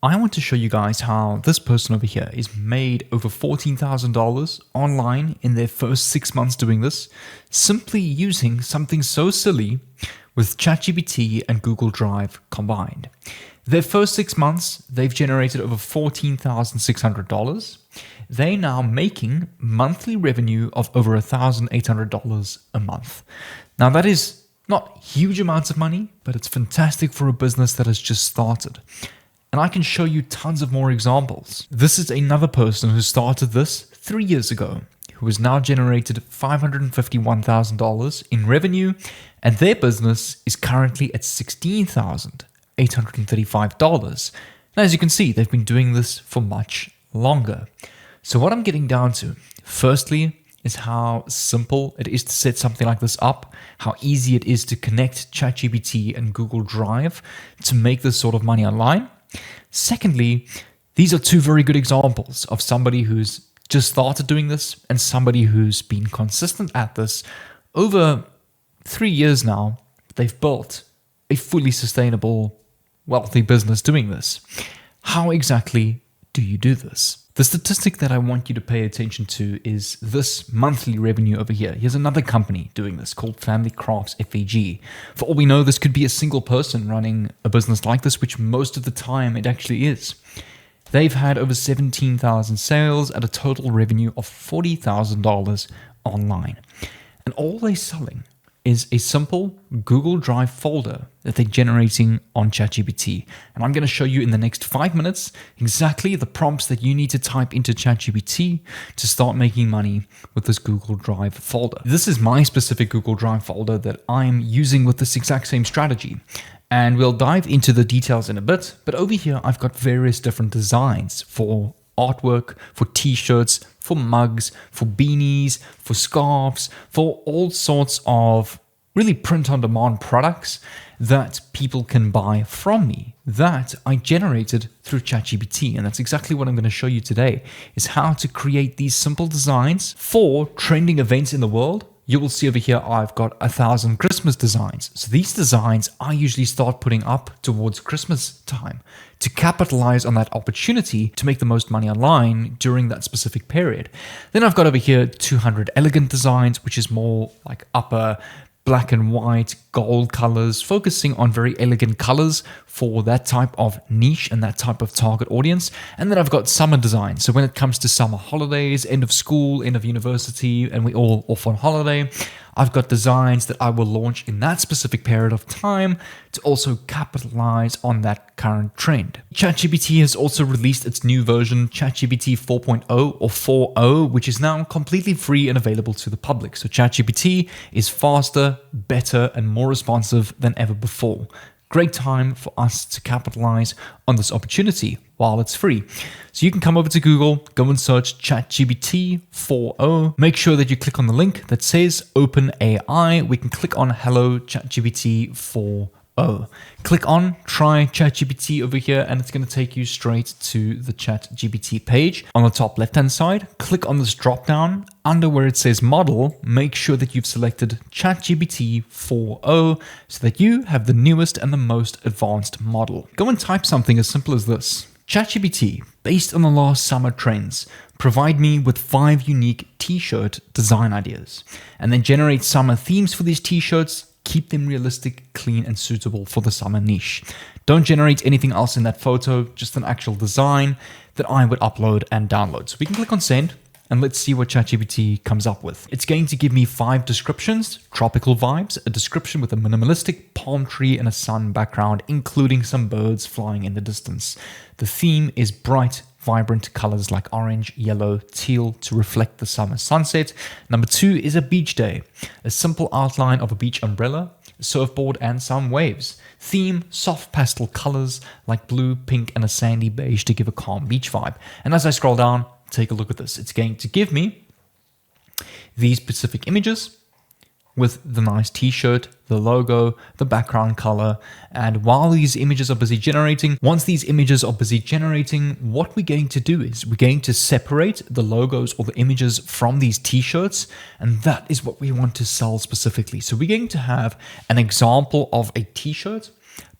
I want to show you guys how this person over here is made over $14,000 online in their first 6 months doing this, simply using something so silly with ChatGPT and Google Drive combined. Their first 6 months, they've generated over $14,600. They're now making monthly revenue of over $1,800 a month. Now that is not huge amounts of money, but it's fantastic for a business that has just started. And I can show you tons of more examples. This is another person who started this 3 years ago, who has now generated $551,000 in revenue, and their business is currently at $16,835. Now, as you can see, they've been doing this for much longer. So what I'm getting down to, firstly, is how simple it is to set something like this up, how easy it is to connect ChatGPT and Google Drive to make this sort of money online. Secondly, these are two very good examples of somebody who's just started doing this and somebody who's been consistent at this over 3 years now. They've built a fully sustainable, wealthy business doing this. How exactly do you do this? The statistic that I want you to pay attention to is this monthly revenue over here. Here's another company doing this called Family Crafts FAG. For all we know, this could be a single person running a business like this, which most of the time it actually is. They've had over 17,000 sales at a total revenue of $40,000 online. And all they're selling is a simple Google Drive folder that they're generating on ChatGPT. And I'm going to show you in the next 5 minutes exactly the prompts that you need to type into ChatGPT to start making money with this Google Drive folder. This is my specific Google Drive folder that I'm using with this exact same strategy. And we'll dive into the details in a bit. But over here, I've got various different designs for artwork, for t-shirts, for mugs, for beanies, for scarves, for all sorts of really print-on-demand products that people can buy from me that I generated through ChatGPT. And that's exactly what I'm going to show you today, is how to create these simple designs for trending events in the world. You will see over here, I've got 1,000 Christmas designs. So these designs I usually start putting up towards Christmas time to capitalize on that opportunity to make the most money online during that specific period. Then I've got over here 200 elegant designs, which is more like upper black and white, gold colors, focusing on very elegant colors for that type of niche and that type of target audience. And then I've got summer designs. So when it comes to summer holidays, end of school, end of university, and we all off on holiday, I've got designs that I will launch in that specific period of time to also capitalize on that current trend. ChatGPT has also released its new version, ChatGPT 4.0 or 4.0, which is now completely free and available to the public. So ChatGPT is faster, better, and more responsive than ever before. Great time for us to capitalize on this opportunity while it's free. So you can come over to Google, go and search ChatGPT 4.0. Make sure that you click on the link that says OpenAI. We can click on Hello ChatGPT 4.0. Click on Try ChatGPT over here, and it's going to take you straight to the ChatGPT page. On the top left-hand side, click on this drop-down. Under where it says Model, make sure that you've selected ChatGPT 4.0 so that you have the newest and the most advanced model. Go and type something as simple as this. ChatGPT, based on the last summer trends, provide me with 5 unique t-shirt design ideas, and then generate summer themes for these t-shirts. Keep them realistic, clean, and suitable for the summer niche. Don't generate anything else in that photo, just an actual design that I would upload and download. So we can click on send, and let's see what ChatGPT comes up with. It's going to give me 5 descriptions: tropical vibes, a description with a minimalistic palm tree and a sun background, including some birds flying in the distance. The theme is bright, vibrant colors like orange, yellow, teal to reflect the summer sunset. Number 2 is a beach day. A simple outline of a beach umbrella, a surfboard, and some waves. Theme, soft pastel colors like blue, pink, and a sandy beige to give a calm beach vibe. And as I scroll down, take a look at this. It's going to give me these specific images with the nice t-shirt, the logo, the background color. And while these images are busy generating, once these images are busy generating, what we're going to do is we're going to separate the logos or the images from these t-shirts. And that is what we want to sell specifically. So we're going to have an example of a t-shirt,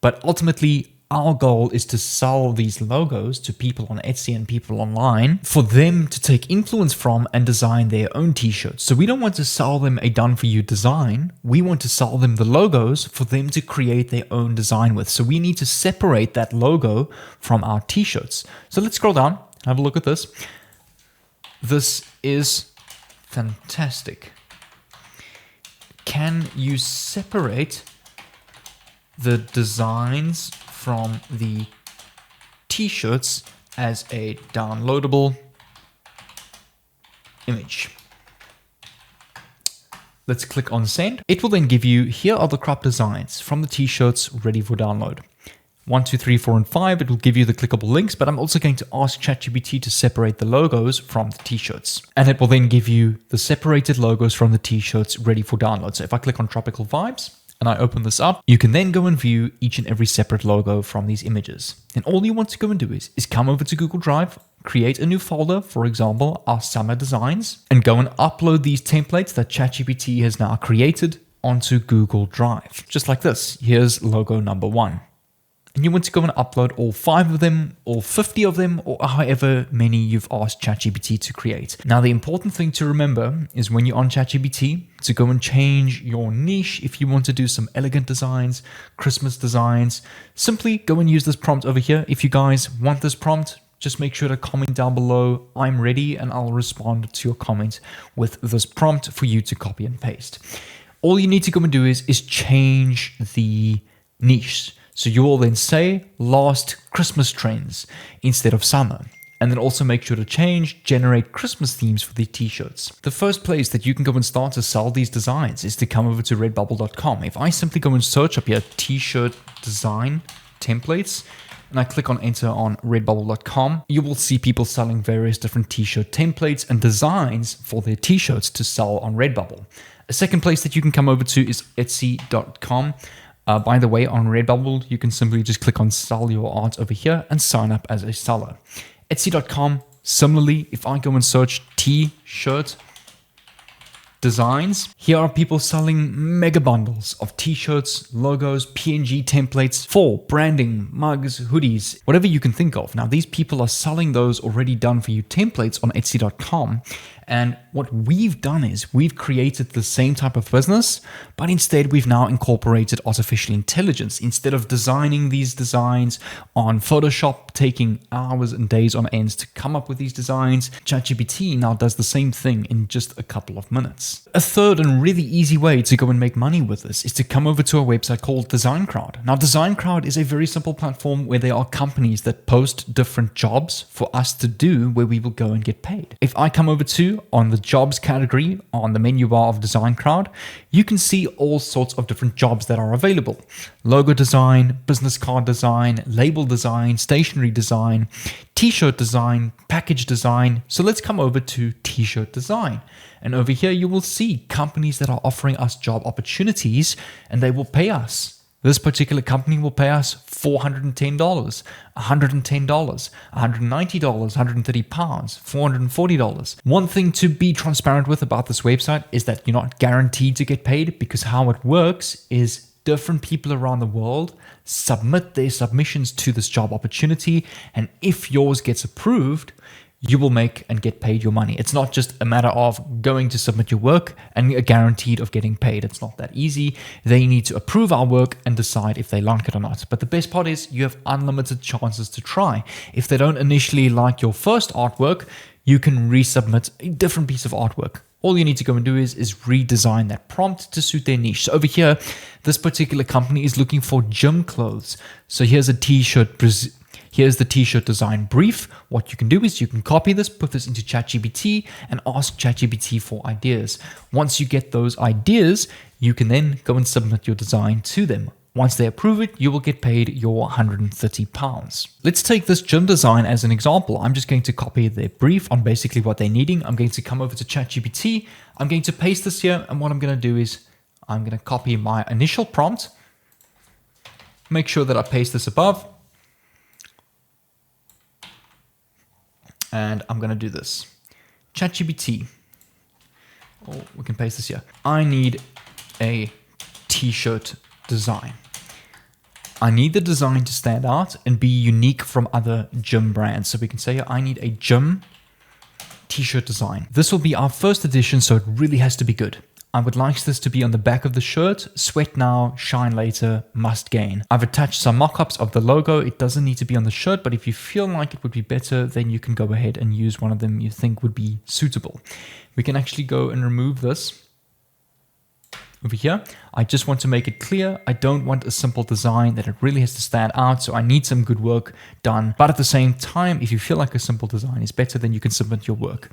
but ultimately Our goal is to sell these logos to people on Etsy and people online for them to take influence from and design their own t-shirts. So we don't want to sell them a done-for-you design. We want to sell them the logos for them to create their own design with. So we need to separate that logo from our t-shirts. So let's scroll down, have a look at this. This is fantastic. Can you separate the designs from the t-shirts as a downloadable image? Let's click on send. It will then give you, here are the crop designs from the t-shirts ready for download. 1, 2, 3, 4, and 5, it will give you the clickable links, but I'm also going to ask ChatGPT to separate the logos from the t-shirts. And it will then give you the separated logos from the t-shirts ready for download. So if I click on Tropical Vibes, and I open this up, you can then go and view each and every separate logo from these images. And all you want to go and do is come over to Google Drive, create a new folder, for example, our summer designs, and go and upload these templates that ChatGPT has now created onto Google Drive. Just like this. Here's logo number 1. And you want to go and upload all 5 of them, or 50 of them, or however many you've asked ChatGPT to create. Now, the important thing to remember is when you're on ChatGPT, to go and change your niche. If you want to do some elegant designs, Christmas designs, simply go and use this prompt over here. If you guys want this prompt, just make sure to comment down below, I'm ready, and I'll respond to your comment with this prompt for you to copy and paste. All you need to go and do is change the niche. So you will then say last Christmas trends instead of summer. And then also make sure to generate Christmas themes for the t-shirts. The first place that you can go and start to sell these designs is to come over to redbubble.com. If I simply go and search up here, t-shirt design templates, and I click on enter on redbubble.com, you will see people selling various different t-shirt templates and designs for their t-shirts to sell on Redbubble. A second place that you can come over to is etsy.com. By the way, on Redbubble, you can simply just click on sell your art over here and sign up as a seller. Etsy.com, similarly, if I go and search t-shirt designs, here are people selling mega bundles of t-shirts, logos, PNG templates for branding, mugs, hoodies, whatever you can think of. Now, these people are selling those already done for you templates on Etsy.com. And what we've done is we've created the same type of business, but instead we've now incorporated artificial intelligence. Instead of designing these designs on Photoshop, taking hours and days on ends to come up with these designs, ChatGPT now does the same thing in just a couple of minutes. A third and really easy way to go and make money with this is to come over to a website called DesignCrowd. Now, DesignCrowd is a very simple platform where there are companies that post different jobs for us to do where we will go and get paid. If I come over to on the jobs category on the menu bar of DesignCrowd, you can see all sorts of different jobs that are available. Logo design, business card design, label design, stationery design, t-shirt design, package design. So let's come over to t-shirt design. And over here, you will see companies that are offering us job opportunities and they will pay us. This particular company will pay us $410, $110, $190, £130, $440. One thing to be transparent with about this website is that you're not guaranteed to get paid, because how it works is different people around the world submit their submissions to this job opportunity. And if yours gets approved, you will make and get paid your money. It's not just a matter of going to submit your work and a guaranteed of getting paid. It's not that easy. They need to approve our work and decide if they like it or not. But the best part is you have unlimited chances to try. If they don't initially like your first artwork, you can resubmit a different piece of artwork. All you need to go and do is redesign that prompt to suit their niche. So over here, this particular company is looking for gym clothes. So here's a t-shirt. Here's the t-shirt design brief. What you can do is you can copy this, put this into ChatGPT and ask ChatGPT for ideas. Once you get those ideas, you can then go and submit your design to them. Once they approve it, you will get paid your £130. Let's take this gym design as an example. I'm just going to copy their brief on basically what they're needing. I'm going to come over to ChatGPT. I'm going to paste this here. And what I'm going to do is I'm going to copy my initial prompt. Make sure that I paste this above. And I'm going to do this. ChatGPT. Oh, we can paste this here. I need a t-shirt design. I need the design to stand out and be unique from other gym brands. So we can say I need a gym t-shirt design. This will be our first edition, so it really has to be good. I would like this to be on the back of the shirt, sweat now, shine later, must gain. I've attached some mock-ups of the logo. It doesn't need to be on the shirt, but if you feel like it would be better, then you can go ahead and use one of them you think would be suitable. We can actually go and remove this over here. I just want to make it clear. I don't want a simple design that it really has to stand out. So I need some good work done. But at the same time, if you feel like a simple design is better, then you can submit your work.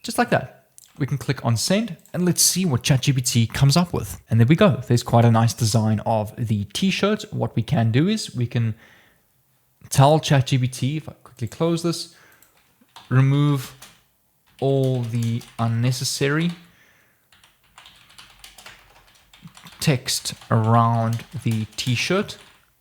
Just like that. We can click on send and let's see what ChatGPT comes up with. And there we go. There's quite a nice design of the t-shirt. What we can do is we can tell ChatGPT, if I quickly close this, remove all the unnecessary text around the t-shirt.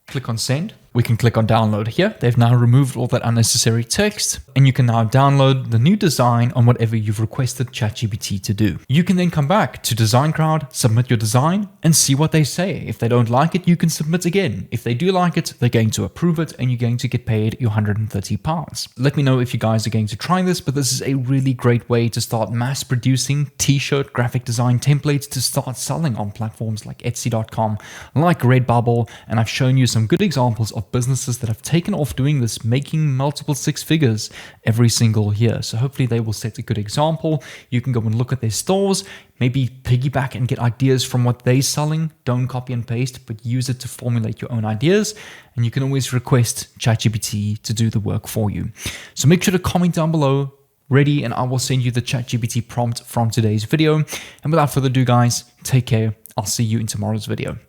Click on send. We can click on download here. They've now removed all that unnecessary text, and you can now download the new design on whatever you've requested ChatGPT to do. You can then come back to Design Crowd, submit your design, and see what they say. If they don't like it, you can submit again. If they do like it, they're going to approve it, and you're going to get paid your £130. Let me know if you guys are going to try this, but this is a really great way to start mass producing t-shirt graphic design templates to start selling on platforms like Etsy.com, like Redbubble, and I've shown you some good examples of businesses that have taken off doing this, making multiple six figures every single year. So hopefully they will set a good example. You can go and look at their stores, maybe piggyback and get ideas from what they're selling. Don't copy and paste, but use it to formulate your own ideas. And you can always request ChatGPT to do the work for you. So make sure to comment down below, ready, and I will send you the ChatGPT prompt from today's video. And without further ado, guys, take care. I'll see you in tomorrow's video.